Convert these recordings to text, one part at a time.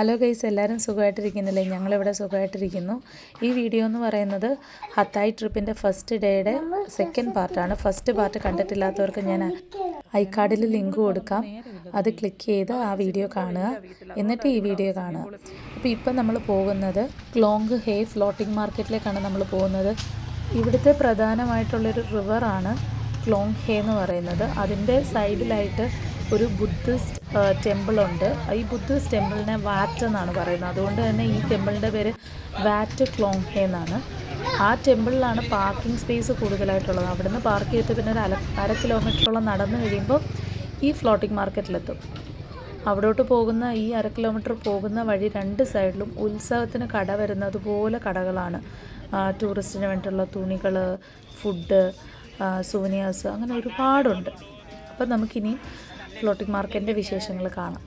Hello guys, എല്ലാവരും സുഖമായിട്ടിരിക്കുന്നില്ലേ? ഞങ്ങളിവിടെ സുഖമായിട്ടിരിക്കുന്നു. ഈ വീഡിയോ എന്ന് പറയുന്നത് ഹത്തായ് ട്രിപ്പിൻ്റെ ഫസ്റ്റ് ഡേയുടെ സെക്കൻഡ് പാർട്ടാണ്. ഫസ്റ്റ് പാർട്ട് കണ്ടിട്ടില്ലാത്തവർക്ക് ഞാൻ ഐക്കാർഡിൽ ലിങ്ക് കൊടുക്കാം. അത് ക്ലിക്ക് ചെയ്ത് ആ വീഡിയോ കാണുക, എന്നിട്ട് ഈ വീഡിയോ കാണുക. അപ്പോൾ ഇപ്പം നമ്മൾ പോകുന്നത് ക്ലോങ് ഹേ ഫ്ലോട്ടിംഗ് മാർക്കറ്റിലേക്കാണ് നമ്മൾ പോകുന്നത്. ഇവിടുത്തെ പ്രധാനമായിട്ടുള്ളൊരു റിവറാണ് ക്ലോങ് ഹേ എന്ന് പറയുന്നത്. അതിൻ്റെ സൈഡിലായിട്ട് ഒരു ബുദ്ധിസ്റ്റ് ടെമ്പിളുണ്ട്. ഈ ബുദ്ധിസ്റ്റ് ടെമ്പിളിനെ വാറ്റ് എന്നാണ് പറയുന്നത്. അതുകൊണ്ട് തന്നെ ഈ ടെമ്പിളിൻ്റെ പേര് വാറ്റ് ക്ലോങ് ഹേ എന്നാണ്. ആ ടെമ്പിളിലാണ് പാർക്കിംഗ് സ്പേസ് കൂടുതലായിട്ടുള്ളത്. അവിടുന്ന് പാർക്ക് ചെയ്തിട്ട് പിന്നെ ഒരു അര കിലോമീറ്ററോളം നടന്നു കഴിയുമ്പോൾ ഈ ഫ്ലോട്ടിംഗ് മാർക്കറ്റിലെത്തും. അവിടോട്ട് പോകുന്ന ഈ അര കിലോമീറ്റർ പോകുന്ന വഴി രണ്ട് സൈഡിലും ഉത്സവത്തിന് കട വരുന്നത് പോലെ കടകളാണ്. ടൂറിസ്റ്റിന് വേണ്ടിയിട്ടുള്ള തുണികൾ, ഫുഡ്, സുവനിയേഴ്സ്, അങ്ങനെ ഒരുപാടുണ്ട്. അപ്പം നമുക്കിനി ഫ്ലോട്ടിംഗ് മാർക്കറ്റിൻ്റെ വിശേഷങ്ങൾ കാണാം.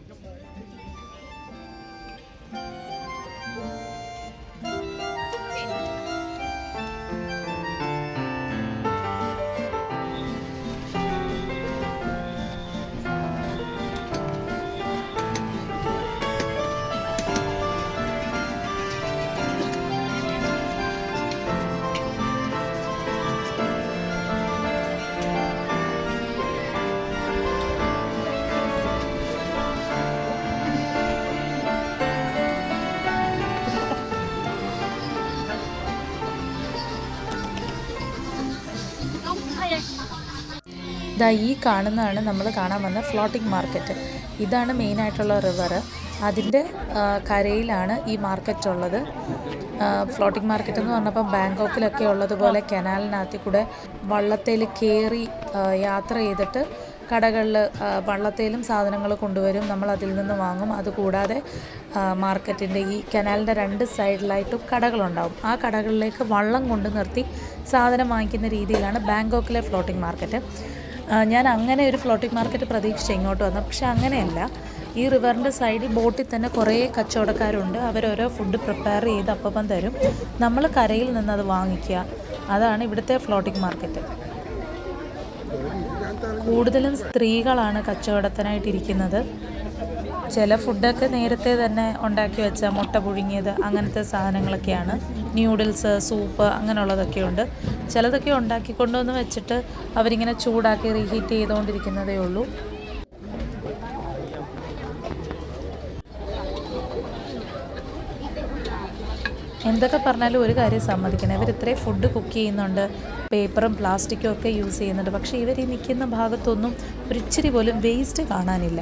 ഈ കാണുന്നതാണ് നമ്മൾ കാണാൻ വന്ന ഫ്ലോട്ടിംഗ് മാർക്കറ്റ്. ഇതാണ് മെയിനായിട്ടുള്ള റിവർ. അതിൻ്റെ കരയിലാണ് ഈ മാർക്കറ്റ് ഉള്ളത്. ഫ്ലോട്ടിംഗ് മാർക്കറ്റ് എന്ന് പറഞ്ഞപ്പോൾ ബാങ്കോക്കിലൊക്കെ ഉള്ളതുപോലെ കനാലിനകത്തിൽ കൂടെ വള്ളത്തേൽ കയറി യാത്ര ചെയ്തിട്ട് കടകളിൽ വള്ളത്തേലും സാധനങ്ങൾ കൊണ്ടുവരും. നമ്മൾ അതിൽ നിന്ന് വാങ്ങും. അതുകൂടാതെ മാർക്കറ്റിൻ്റെ ഈ കനാലിൻ്റെ രണ്ട് സൈഡിലായിട്ടും കടകളുണ്ടാവും. ആ കടകളിലേക്ക് വള്ളം കൊണ്ട് നിർത്തി സാധനം വാങ്ങിക്കുന്ന രീതിയിലാണ് ബാങ്കോക്കിലെ ഫ്ലോട്ടിംഗ് മാർക്കറ്റ്. ഞാൻ അങ്ങനെ ഒരു ഫ്ലോട്ടിംഗ് മാർക്കറ്റ് പ്രതീക്ഷിച്ച് ഇങ്ങോട്ട് വന്നു. പക്ഷെ അങ്ങനെയല്ല. ഈ റിവറിൻ്റെ സൈഡിൽ ബോട്ടിൽ തന്നെ കുറേ കച്ചവടക്കാരുണ്ട്. അവരോരോ ഫുഡ് പ്രിപ്പയർ ചെയ്ത് അപ്പം തരും. നമ്മൾ കരയിൽ നിന്നത് വാങ്ങിക്കുക. അതാണ് ഇവിടുത്തെ ഫ്ലോട്ടിംഗ് മാർക്കറ്റ്. കൂടുതലും സ്ത്രീകളാണ് കച്ചവടത്തിനായിട്ടിരിക്കുന്നത്. ചില ഫുഡൊക്കെ നേരത്തെ തന്നെ ഉണ്ടാക്കി വെച്ച മുട്ട പുഴുങ്ങിയത്, അങ്ങനത്തെ സാധനങ്ങളൊക്കെയാണ്. ന്യൂഡിൽസ്, സൂപ്പ്, അങ്ങനെയുള്ളതൊക്കെ ഉണ്ട്. ചിലതൊക്കെ ഉണ്ടാക്കി കൊണ്ടുവന്ന് വെച്ചിട്ട് അവരിങ്ങനെ ചൂടാക്കി റീഹീറ്റ് ചെയ്തുകൊണ്ടിരിക്കുന്നതേ ഉള്ളൂ. എന്തൊക്കെ പറഞ്ഞാലും ഒരു കാര്യം സമ്മതിക്കണം, ഇവർ ഇത്രയും ഫുഡ് കുക്ക് ചെയ്യുന്നുണ്ട്, പേപ്പറും പ്ലാസ്റ്റിക്കും ഒക്കെ യൂസ് ചെയ്യുന്നുണ്ട്. പക്ഷേ ഇവർ ഈ നിൽക്കുന്ന ഭാഗത്തൊന്നും ഒരിച്ചിരി പോലും വേസ്റ്റ് കാണാനില്ല.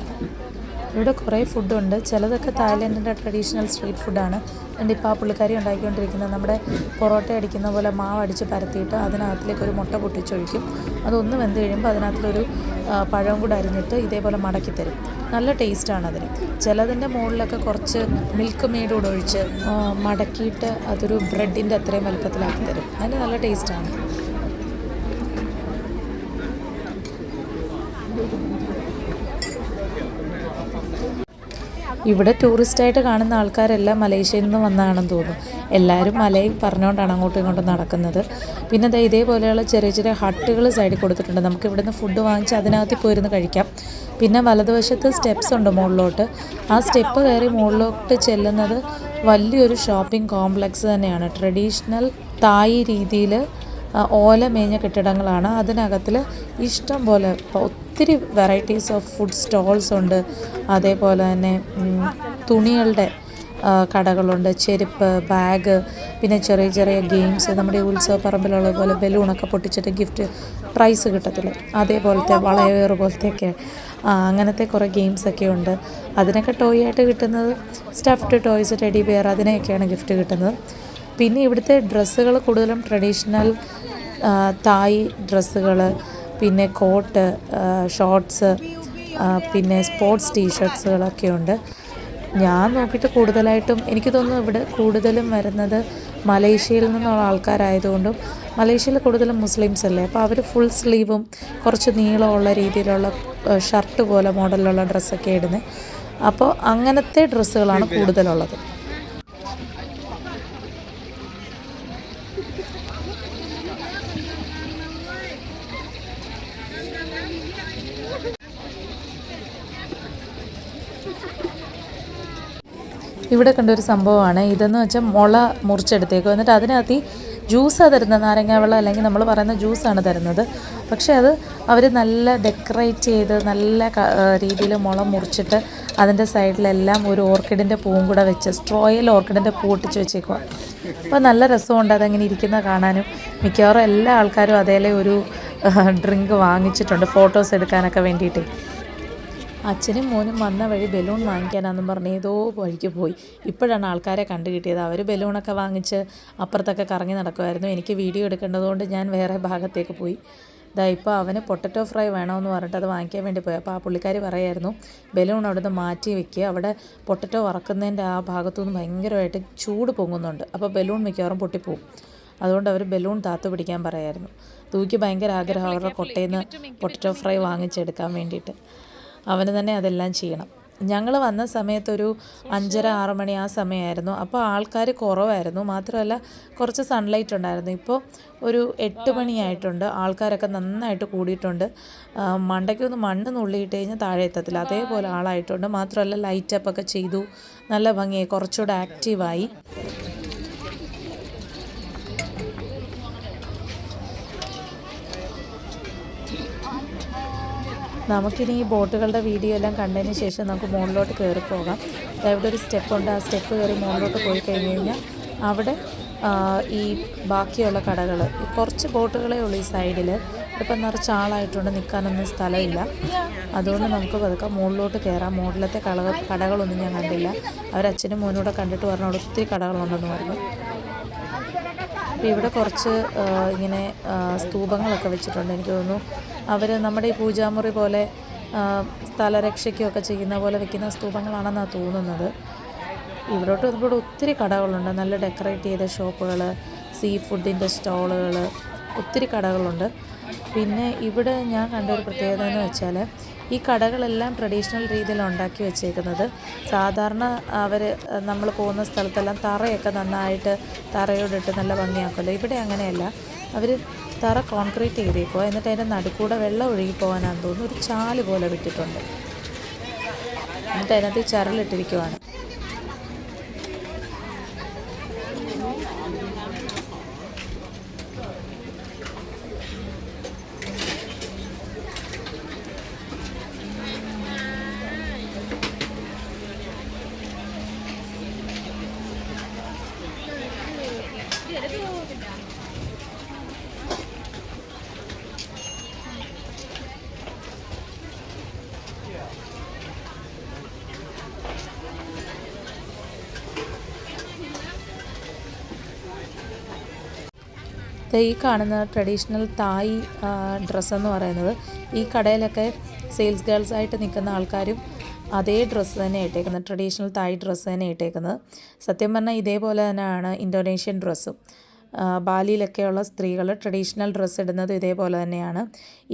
ഇവിടെ കുറേ ഫുഡുണ്ട്. ചിലതൊക്കെ തായ്ലൻഡിൻ്റെ ട്രഡീഷണൽ സ്ട്രീറ്റ് ഫുഡാണ്. എൻ്റെ ഇപ്പോൾ ആ പുള്ളിക്കാരി ഉണ്ടാക്കിക്കൊണ്ടിരിക്കുന്നത് നമ്മുടെ പൊറോട്ട അടിക്കുന്ന പോലെ മാവ് അടിച്ച് പരത്തിയിട്ട് അതിനകത്തിലേക്ക് ഒരു മുട്ട പൊട്ടിച്ചൊഴിക്കും. അതൊന്ന് വെന്ത് കഴിയുമ്പോൾ അതിനകത്തിലൊരു പഴം കൂടെ അരിഞ്ഞിട്ട് ഇതേപോലെ മടക്കി തരും. നല്ല ടേസ്റ്റാണ് അതിന്. ചിലതിൻ്റെ മുകളിലൊക്കെ കുറച്ച് മിൽക്ക് മെയ്ഡ് കൂടെ ഒഴിച്ച് മടക്കിയിട്ട് അതൊരു ബ്രെഡിൻ്റെ അത്രയും വലുപ്പത്തിലാക്കി തരും. അതിന് നല്ല ടേസ്റ്റാണ്. ഇവിടെ ടൂറിസ്റ്റായിട്ട് കാണുന്ന ആൾക്കാരെല്ലാം മലേഷ്യയിൽ നിന്ന് വന്നതാണെന്ന് തോന്നുന്നു. എല്ലാവരും മലയും പറഞ്ഞുകൊണ്ടാണ് അങ്ങോട്ടും ഇങ്ങോട്ടും നടക്കുന്നത്. പിന്നെ ഇതേപോലെയുള്ള ചെറിയ ചെറിയ ഹട്ടുകൾ സൈഡിൽ കൊടുത്തിട്ടുണ്ട്. നമുക്ക് ഇവിടുന്ന് ഫുഡ് വാങ്ങിച്ച് അതിനകത്ത് പോയിരുന്ന് കഴിക്കാം. പിന്നെ വലതുവശത്ത് സ്റ്റെപ്സ് ഉണ്ട് മുകളിലോട്ട്. ആ സ്റ്റെപ്പ് കയറി മുകളിലോട്ട് ചെല്ലുന്നത് വലിയൊരു ഷോപ്പിംഗ് കോംപ്ലക്സ് തന്നെയാണ്. ട്രഡീഷണൽ തായ് രീതിയിൽ ഓല മേഞ്ഞ കെട്ടിടങ്ങളാണ്. അതിനകത്തിൽ ഇഷ്ടം പോലെ ഒത്തിരി വെറൈറ്റീസ് ഓഫ് ഫുഡ് സ്റ്റോൾസ് ഉണ്ട്. അതേപോലെ തന്നെ തുണികളുടെ കടകളുണ്ട്, ചെരുപ്പ്, ബാഗ്, പിന്നെ ചെറിയ ചെറിയ ഗെയിംസ്. നമ്മുടെ ഉത്സവ പറമ്പിലുള്ള പോലെ ബലൂണൊക്കെ പൊട്ടിച്ചിട്ട് ഗിഫ്റ്റ് പ്രൈസ് കിട്ടത്തില്ലേ, അതേപോലത്തെ വളയവേറ് പോലത്തെയൊക്കെ അങ്ങനത്തെ കുറേ ഗെയിംസൊക്കെ ഉണ്ട്. അതിനൊക്കെ ടോയ് ആയിട്ട് കിട്ടുന്നത് സ്റ്റഫ്ഡ് ടോയ്സ്, ടെഡി ബെയർ, അതിനെയൊക്കെയാണ് ഗിഫ്റ്റ് കിട്ടുന്നത്. പിന്നെ ഇവിടുത്തെ ഡ്രസ്സുകൾ കൂടുതലും ട്രഡീഷണൽ തായ് ഡ്രസ്സുകൾ, പിന്നെ കോട്ട്, ഷോർട്ട്സ്, പിന്നെ സ്പോർട്സ് ടീഷർട്ട്സുകളൊക്കെ ഉണ്ട്. ഞാൻ നോക്കിയിട്ട് കൂടുതലായിട്ടും എനിക്ക് തോന്നുന്നു ഇവിടെ കൂടുതലും വരുന്നത് മലേഷ്യയിൽ നിന്നുള്ള ആൾക്കാരായതുകൊണ്ടും മലേഷ്യയിൽ കൂടുതലും മുസ്ലിംസ് അല്ലേ, അപ്പോൾ അവർ ഫുൾ സ്ലീവും കുറച്ച് നീളമുള്ള രീതിയിലുള്ള ഷർട്ട് പോലെ മോഡലിലുള്ള ഡ്രസ്സൊക്കെ ഇടുന്നത്. അപ്പോൾ അങ്ങനത്തെ ഡ്രസ്സുകളാണ് കൂടുതലുള്ളത്. ഇവിടെ കണ്ടൊരു സംഭവമാണ് ഇതെന്ന് വെച്ചാൽ മുള മുറിച്ചെടുത്തേക്കും, എന്നിട്ട് അതിനകത്ത് ഈ ജ്യൂസാണ് തരുന്നത്, നാരങ്ങ വെള്ളം അല്ലെങ്കിൽ നമ്മൾ പറയുന്ന ജ്യൂസാണ് തരുന്നത്. പക്ഷേ അത് അവർ നല്ല ഡെക്കറേറ്റ് ചെയ്ത് നല്ല രീതിയിൽ മുള മുറിച്ചിട്ട് അതിൻ്റെ സൈഡിലെല്ലാം ഒരു ഓർക്കിഡിൻ്റെ പൂവും കൂടെ വെച്ച് സ്ട്രോയിൽ ഓർക്കിഡിൻ്റെ പൂ ഒട്ടിച്ച് വെച്ചേക്കുക. അപ്പോൾ നല്ല രസമുണ്ട് അതങ്ങനെ ഇരിക്കുന്ന കാണാനും. മിക്കവാറും എല്ലാ ആൾക്കാരും അതേലെ ഒരു ഡ്രിങ്ക് വാങ്ങിച്ചിട്ടുണ്ട് ഫോട്ടോസ് എടുക്കാനൊക്കെ വേണ്ടിയിട്ട്. അച്ഛനും മോനും വന്ന വഴി ബലൂൺ വാങ്ങിക്കാനാണെന്നും പറഞ്ഞ് ഏതോ വഴിക്ക് പോയി. ഇപ്പോഴാണ് ആൾക്കാരെ കണ്ടു കിട്ടിയത്. അവർ ബലൂണൊക്കെ വാങ്ങിച്ച് അപ്പുറത്തൊക്കെ കറങ്ങി നടക്കുമായിരുന്നു. എനിക്ക് വീഡിയോ എടുക്കേണ്ടതുകൊണ്ട് ഞാൻ വേറെ ഭാഗത്തേക്ക് പോയി. ഇപ്പോൾ അവന് പൊട്ടറ്റോ ഫ്രൈ വേണമെന്ന് പറഞ്ഞിട്ട് അത് വാങ്ങിക്കാൻ വേണ്ടി പോയി. അപ്പോൾ ആ പുള്ളിക്കാരി പറയായിരുന്നു ബലൂൺ അവിടുന്ന് മാറ്റി വെക്കുക, അവിടെ പൊട്ടറ്റോ വറക്കുന്നതിൻ്റെ ആ ഭാഗത്തുനിന്ന് ഭയങ്കരമായിട്ട് ചൂട് പൊങ്ങുന്നുണ്ട്, അപ്പോൾ ബലൂൺ മിക്കവാറും പൊട്ടിപ്പോവും. അതുകൊണ്ട് അവർ ബലൂൺ താത്തു പിടിക്കാൻ പറയായിരുന്നു. തൂക്കി ഭയങ്കര ആഗ്രഹം അവരുടെ കൊട്ടയിൽ നിന്ന് പൊട്ടറ്റോ ഫ്രൈ വാങ്ങിച്ചെടുക്കാൻ വേണ്ടിയിട്ട്. അവന് തന്നെ അതെല്ലാം ചെയ്യണം. ഞങ്ങൾ വന്ന സമയത്തൊരു 5:30-6 മണി ആ സമയമായിരുന്നു. അപ്പോൾ ആൾക്കാർ കുറവായിരുന്നു, മാത്രമല്ല കുറച്ച് സൺലൈറ്റ് ഉണ്ടായിരുന്നു. ഇപ്പോൾ ഒരു 8 മണിയായിട്ടുണ്ട്, ആൾക്കാരൊക്കെ നന്നായിട്ട് കൂടിയിട്ടുണ്ട്. മണ്ടയ്ക്കൊന്ന് മണ്ണ് നുള്ളിയിട്ട് കഴിഞ്ഞാൽ താഴെ എത്തത്തില്ല, അതേപോലെ ആളായിട്ടുണ്ട്. മാത്രമല്ല ലൈറ്റപ്പൊക്കെ ചെയ്തു, നല്ല ഭംഗിയായി, കുറച്ചുകൂടെ ആക്റ്റീവായി. നമുക്കിനി ഈ ബോട്ടുകളുടെ വീഡിയോ എല്ലാം കണ്ടതിന് ശേഷം നമുക്ക് മുകളിലോട്ട് കയറി പോകാം. അവിടെ ഒരു സ്റ്റെപ്പുണ്ട്, ആ സ്റ്റെപ്പ് കയറി മുകളിലോട്ട് പോയി കഴിഞ്ഞ് കഴിഞ്ഞാൽ അവിടെ ഈ ബാക്കിയുള്ള കടകൾ, കുറച്ച് ബോട്ടുകളേ ഉള്ളൂ ഈ സൈഡിൽ. ഇപ്പം നിറച്ച് ആളായിട്ടുണ്ട്, നിൽക്കാനൊന്നും സ്ഥലമില്ല. അതുകൊണ്ട് നമുക്ക് പതുക്കെ മുകളിലോട്ട് കയറാം. മുകളിലത്തെ കടകളൊന്നും ഞാൻ കണ്ടില്ല. അവരച്ഛനും മോനൂടെ കണ്ടിട്ട് പറഞ്ഞു അവിടെ ഒത്തിരി കടകളുണ്ടെന്ന് പറഞ്ഞു. അപ്പോൾ ഇവിടെ കുറച്ച് ഇങ്ങനെ സ്തൂപങ്ങളൊക്കെ വെച്ചിട്ടുണ്ട്. എനിക്ക് തോന്നുന്നു അവർ നമ്മുടെ ഈ പൂജാമുറി പോലെ സ്ഥലരക്ഷയ്ക്കൊക്കെ ചെയ്യുന്ന പോലെ വെക്കുന്ന സ്തൂപങ്ങളാണെന്നാണ് തോന്നുന്നത്. ഇവിടോട്ട് ഇവിടെ ഒത്തിരി കടകളുണ്ട്, നല്ല ഡെക്കറേറ്റ് ചെയ്ത ഷോപ്പുകൾ, സീ ഫുഡിൻ്റെ സ്റ്റോളുകൾ, ഒത്തിരി കടകളുണ്ട്. പിന്നെ ഇവിടെ ഞാൻ കണ്ട ഒരു പ്രത്യേകത എന്ന് വെച്ചാൽ ഈ കടകളെല്ലാം ട്രഡീഷണൽ രീതിയിൽ ഉണ്ടാക്കി വെച്ചേക്കുന്നത്. സാധാരണ നമ്മൾ പോകുന്ന സ്ഥലത്തെല്ലാം തറയൊക്കെ നന്നായിട്ട് തറയോടിട്ട് നല്ല ഭംഗിയാക്കുമല്ലോ, ഇവിടെ അങ്ങനെയല്ല. അവർ തറ കോൺക്രീറ്റ് ചെയ്തേക്കുക, എന്നിട്ട് അതിൻ്റെ നടുക്കൂടെ വെള്ളം ഒഴുകി പോകാനാണെന്ന് തോന്നുന്നു ഒരു ചാല് പോലെ വിട്ടിട്ടുണ്ട്, എന്നിട്ട് അതിനകത്ത് ചരലിട്ടിരിക്കുവാണ്. ഈ കാണുന്ന ട്രഡീഷണൽ തായ് ഡ്രസ്സെന്ന് പറയുന്നത് ഈ കടയിലൊക്കെ സെയിൽസ് ഗേൾസായിട്ട് നിൽക്കുന്ന ആൾക്കാരും അതേ ഡ്രസ്സ് തന്നെ ഇട്ടേക്കുന്നത്, ട്രഡീഷണൽ തായ് ഡ്രസ്സ് തന്നെ ഇട്ടേക്കുന്നത്. സത്യം പറഞ്ഞാൽ ഇതേപോലെ തന്നെയാണ് ഇന്തോനേഷ്യൻ ഡ്രസ്സും. ബാലിയിലൊക്കെയുള്ള സ്ത്രീകൾ ട്രഡീഷണൽ ഡ്രസ്സ് ഇടുന്നത് ഇതേപോലെ തന്നെയാണ്.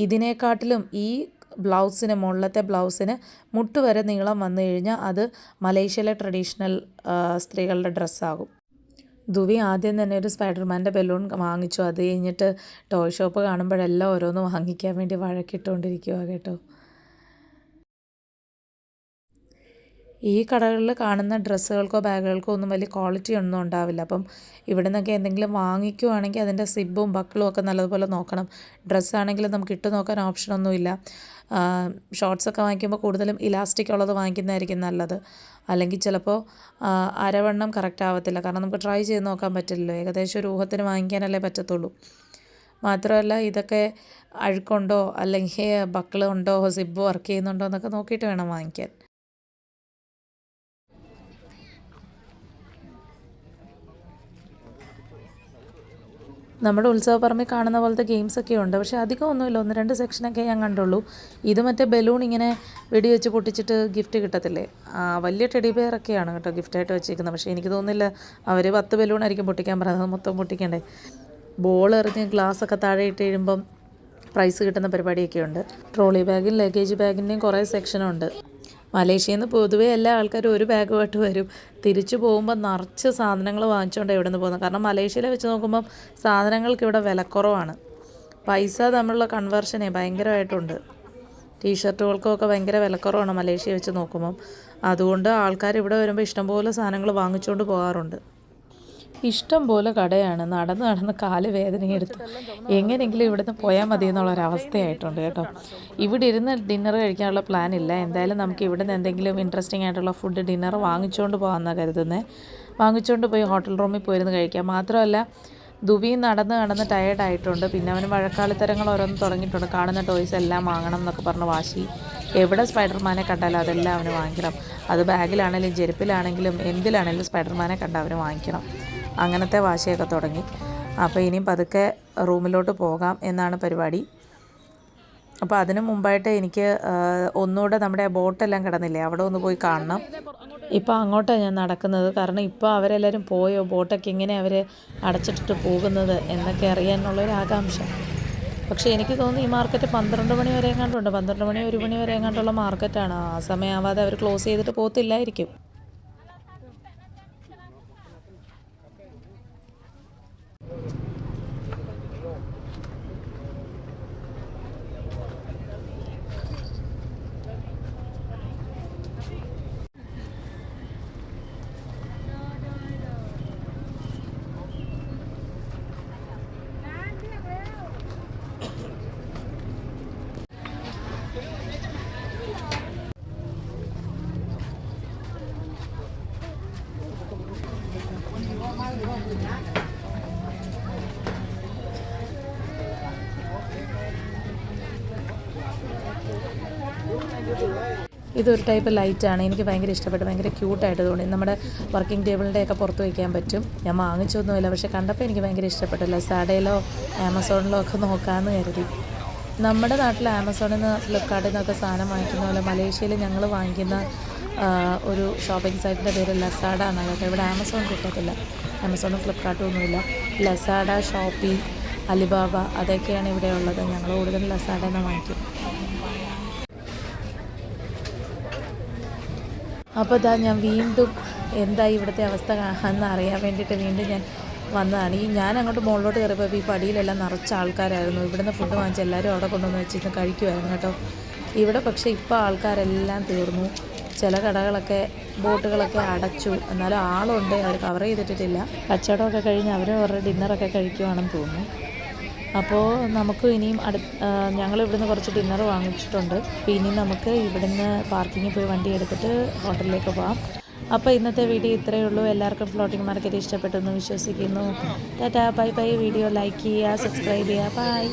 ഇതിനെക്കാട്ടിലും ഈ ബ്ലൗസിന്, മുകളിലത്തെ ബ്ലൗസിന് മുട്ടുവരെ നീളം വന്നു കഴിഞ്ഞാൽ അത് മലേഷ്യയിലെ ട്രഡീഷണൽ സ്ത്രീകളുടെ ഡ്രസ്സാകും. ധുവി ആദ്യം തന്നെ ഒരു സ്പൈഡർമാൻ്റെ ബലൂൺ വാങ്ങിച്ചു. അത് കഴിഞ്ഞിട്ട് ടോയ് ഷോപ്പ് കാണുമ്പോഴെല്ലാം ഓരോന്ന് വാങ്ങിക്കാൻ വേണ്ടി വഴക്കിട്ടുകൊണ്ടിരിക്കുക കേട്ടോ. ഈ കടകളിൽ കാണുന്ന ഡ്രസ്സുകൾക്കോ ബാഗുകൾക്കോ ഒന്നും വലിയ ക്വാളിറ്റി ഒന്നും ഉണ്ടാവില്ല. അപ്പം ഇവിടെ നിന്നൊക്കെ എന്തെങ്കിലും വാങ്ങിക്കുവാണെങ്കിൽ അതിൻ്റെ സിബും ബക്കിളും ഒക്കെ നല്ലതുപോലെ നോക്കണം. ഡ്രസ്സാണെങ്കിൽ നമുക്ക് ഇട്ട് നോക്കാൻ ഓപ്ഷനൊന്നുമില്ല. ഷോർട്ട്സൊക്കെ വാങ്ങിക്കുമ്പോൾ കൂടുതലും ഇലാസ്റ്റിക് ഉള്ളത് വാങ്ങിക്കുന്നതായിരിക്കും നല്ലത്. അല്ലെങ്കിൽ ചിലപ്പോൾ അരവണ്ണം കറക്റ്റ് ആവത്തില്ല, കാരണം നമുക്ക് ട്രൈ ചെയ്ത് നോക്കാൻ പറ്റില്ലല്ലോ. ഏകദേശം ഒരു ഊഹത്തിന് വാങ്ങിക്കാനല്ലേ പറ്റത്തുള്ളൂ. മാത്രമല്ല ഇതൊക്കെ അഴുക്കുണ്ടോ അല്ലെങ്കിൽ ബക്കിളുണ്ടോ സിബ് വർക്ക് ചെയ്യുന്നുണ്ടോ എന്നൊക്കെ നോക്കിയിട്ട് വേണം വാങ്ങിക്കാൻ. നമ്മുടെ ഉത്സവപ്പറമ്പിൽ കാണുന്ന പോലത്തെ ഗെയിംസൊക്കെ ഉണ്ട്, പക്ഷേ അധികം ഒന്നുമില്ല, 1-2 സെക്ഷനൊക്കെ ഞാൻ കണ്ടുള്ളൂ. ഇത് മറ്റേ ബലൂൺ ഇങ്ങനെ വെടി വെച്ച് പൊട്ടിച്ചിട്ട് ഗിഫ്റ്റ് കിട്ടത്തില്ലേ, വലിയ ടെഡി ബെയറൊക്കെയാണ് കേട്ടോ ഗിഫ്റ്റായിട്ട് വെച്ചിരിക്കുന്നത്. പക്ഷേ എനിക്ക് തോന്നുന്നില്ല അവർ 10 ബലൂണായിരിക്കും പൊട്ടിക്കാൻ പറയുന്നത്, മൊത്തം പൊട്ടിക്കണ്ടേ. ബോൾ എറിഞ്ഞ് ഗ്ലാസ്സൊക്കെ താഴെ ഇട്ട് കഴിയുമ്പം പ്രൈസ് കിട്ടുന്ന പരിപാടിയൊക്കെ ഉണ്ട്. ട്രോളി ബാഗും ലഗേജ് ബാഗിൻ്റെയും കുറേ സെക്ഷനുണ്ട്. മലേഷ്യയിൽ നിന്ന് പൊതുവേ എല്ലാ ആൾക്കാരും ഒരു ബാഗുമായിട്ട് വരും. തിരിച്ചു പോകുമ്പോൾ നിറച്ച് സാധനങ്ങൾ വാങ്ങിച്ചുകൊണ്ട് ഇവിടെ നിന്ന് പോകുന്നത്. കാരണം മലേഷ്യയിലെ വെച്ച് നോക്കുമ്പം സാധനങ്ങൾക്ക് ഇവിടെ വിലക്കുറവാണ്. പൈസ തമ്മിലുള്ള കൺവേർഷനെ ഭയങ്കരമായിട്ടുണ്ട്. ടീഷർട്ടുകൾക്കൊക്കെ ഭയങ്കര വിലക്കുറവാണ് മലേഷ്യ വെച്ച് നോക്കുമ്പം. അതുകൊണ്ട് ആൾക്കാർ ഇവിടെ വരുമ്പോൾ ഇഷ്ടംപോലെ സാധനങ്ങൾ വാങ്ങിച്ചുകൊണ്ട് പോകാറുണ്ട്. ഇഷ്ടം പോലെ കടയാണ്. നടന്ന് നടന്ന് കാല് വേദനയെടുത്ത് എങ്ങനെയെങ്കിലും ഇവിടുന്ന് പോയാൽ മതി എന്നുള്ളൊരവസ്ഥയായിട്ടുണ്ട് കേട്ടോ. ഇവിടെ ഇരുന്ന് ഡിന്നർ കഴിക്കാനുള്ള പ്ലാൻ ഇല്ല. എന്തായാലും നമുക്ക് ഇവിടുന്ന് എന്തെങ്കിലും ഇൻട്രസ്റ്റിംഗ് ആയിട്ടുള്ള ഫുഡ് ഡിന്നർ വാങ്ങിച്ചുകൊണ്ട് പോകാമെന്നാണ് കരുതുന്നത്. വാങ്ങിച്ചുകൊണ്ട് പോയി ഹോട്ടൽ റൂമിൽ പോയിരുന്ന് കഴിക്കാം. മാത്രമല്ല ദുബി നടന്ന് ടയേർഡായിട്ടുണ്ട്. പിന്നെ അവന് മഴക്കാലത്തരങ്ങൾ ഓരോന്ന് തുടങ്ങിയിട്ടുണ്ട്. കാണുന്ന ടോയ്സ് എല്ലാം വാങ്ങണം എന്നൊക്കെ പറഞ്ഞ് വാശി. എവിടെ സ്പൈഡർമാനെ കണ്ടാലും അതെല്ലാം അവന് വാങ്ങിക്കണം. അത് ബാഗിലാണെങ്കിലും ചെരുപ്പിലാണെങ്കിലും എന്തിലാണെങ്കിലും സ്പൈഡർമാനെ കണ്ടാൽ അവന് വാങ്ങിക്കണം. അങ്ങനത്തെ വാശിയൊക്കെ തുടങ്ങി. അപ്പോൾ ഇനിയും പതുക്കെ റൂമിലോട്ട് പോകാം എന്നാണ് പരിപാടി. അപ്പോൾ അതിന് മുമ്പായിട്ട് എനിക്ക് ഒന്നുകൂടെ നമ്മുടെ ബോട്ടെല്ലാം കിടന്നില്ലേ, അവിടെ ഒന്ന് പോയി കാണണം. ഇപ്പോൾ അങ്ങോട്ടാണ് ഞാൻ നടക്കുന്നത്. കാരണം ഇപ്പോൾ അവരെല്ലാവരും പോയോ, ബോട്ടൊക്കെ ഇങ്ങനെ അവർ അടച്ചിട്ടിട്ട് പോകുന്നത് എന്നൊക്കെ അറിയാനുള്ളൊരു ആകാംക്ഷ. പക്ഷേ എനിക്ക് തോന്നുന്നു ഈ മാർക്കറ്റ് 12 മണി വരെ എങ്ങാണ്ടുണ്ട്. 12 മണി 1 മണി വരെ എങ്ങാണ്ടുള്ള മാർക്കറ്റാണ്. ആ സമയമാവാതെ അവർ ക്ലോസ് ചെയ്തിട്ട് പോകത്തില്ലായിരിക്കും. ഇതൊരു ടൈപ്പ് ലൈറ്റാണ്. എനിക്ക് ഭയങ്കര ഇഷ്ടപ്പെട്ടു. ഭയങ്കര ക്യൂട്ടായിട്ട് തോന്നി. നമ്മുടെ വർക്കിംഗ് ടേബിളിൻ്റെയൊക്കെ പുറത്ത് വയ്ക്കാൻ പറ്റും. ഞാൻ വാങ്ങിച്ചൊന്നുമില്ല, പക്ഷേ കണ്ടപ്പോൾ എനിക്ക് ഭയങ്കര ഇഷ്ടപ്പെട്ടു. ലസാഡയിലോ ആമസോണിലോ ഒക്കെ നോക്കാമെന്ന് കരുതി. നമ്മുടെ നാട്ടിൽ ആമസോണിൽ നിന്ന് ഫ്ലിപ്കാർട്ടിൽ നിന്നൊക്കെ സാധനം വാങ്ങിക്കുന്ന പോലെ മലേഷ്യയിൽ ഞങ്ങൾ വാങ്ങിക്കുന്ന ഒരു ഷോപ്പിംഗ് സൈറ്റിൻ്റെ പേര് ലസാഡ എന്നാണ് കേട്ടോ. ഇവിടെ ആമസോൺ കിട്ടത്തില്ല. ആമസോണും ഫ്ലിപ്കാർട്ടും ഒന്നുമില്ല. ലസാഡ, ഷോപ്പി, അലിബാബ അതൊക്കെയാണ് ഇവിടെ ഉള്ളത്. ഞങ്ങൾ കൂടുതൽ ലസാഡയിൽ നിന്ന് വാങ്ങിക്കും. അപ്പോൾ ഇതാ ഞാൻ വീണ്ടും എന്തായി ഇവിടുത്തെ അവസ്ഥ എന്ന് അറിയാൻ വേണ്ടിയിട്ട് വീണ്ടും ഞാൻ വന്നതാണ്. ഞാൻ അങ്ങോട്ട് മുകളിലോട്ട് കയറിയപ്പോൾ ഈ പടിയിലെല്ലാം നിറച്ച ആൾക്കാരായിരുന്നു. ഇവിടുന്ന് ഫുഡ് വാങ്ങിച്ച് എല്ലാവരും അവിടെ കൊണ്ടുവന്ന് വെച്ചിട്ട് കഴിക്കുമായിരുന്നു കേട്ടോ. ഇവിടെ പക്ഷേ ഇപ്പോൾ ആൾക്കാരെല്ലാം തീർന്നു. ചില കടകളൊക്കെ ബോട്ടുകളൊക്കെ അടച്ചു. എന്നാലും ആളുണ്ട്, അവർ കവർ ചെയ്തിട്ടില്ല. കച്ചവടമൊക്കെ കഴിഞ്ഞ് അവർ അവരുടെ ഡിന്നറൊക്കെ കഴിക്കുവാണെന്ന് തോന്നുന്നു. അപ്പോൾ നമുക്ക് ഇനിയും ഞങ്ങളിവിടുന്ന് കുറച്ച് ഡിന്നർ വാങ്ങിച്ചിട്ടുണ്ട്. അപ്പോൾ ഇനി നമുക്ക് ഇവിടുന്ന് പാർക്കിങ്ങിൽ പോയി വണ്ടി എടുത്തിട്ട് ഹോട്ടലിലേക്ക് പോകാം. അപ്പോൾ ഇന്നത്തെ വീഡിയോ ഇത്രയേ ഉള്ളൂ. എല്ലാവർക്കും ഫ്ലോട്ടിംഗ് മാർക്കറ്റ് ഇഷ്ടപ്പെട്ടെന്ന് വിശ്വസിക്കുന്നു. Tata, bye bye. Video like ചെയ്യുക, സബ്സ്ക്രൈബ് ചെയ്യുക. ബൈ.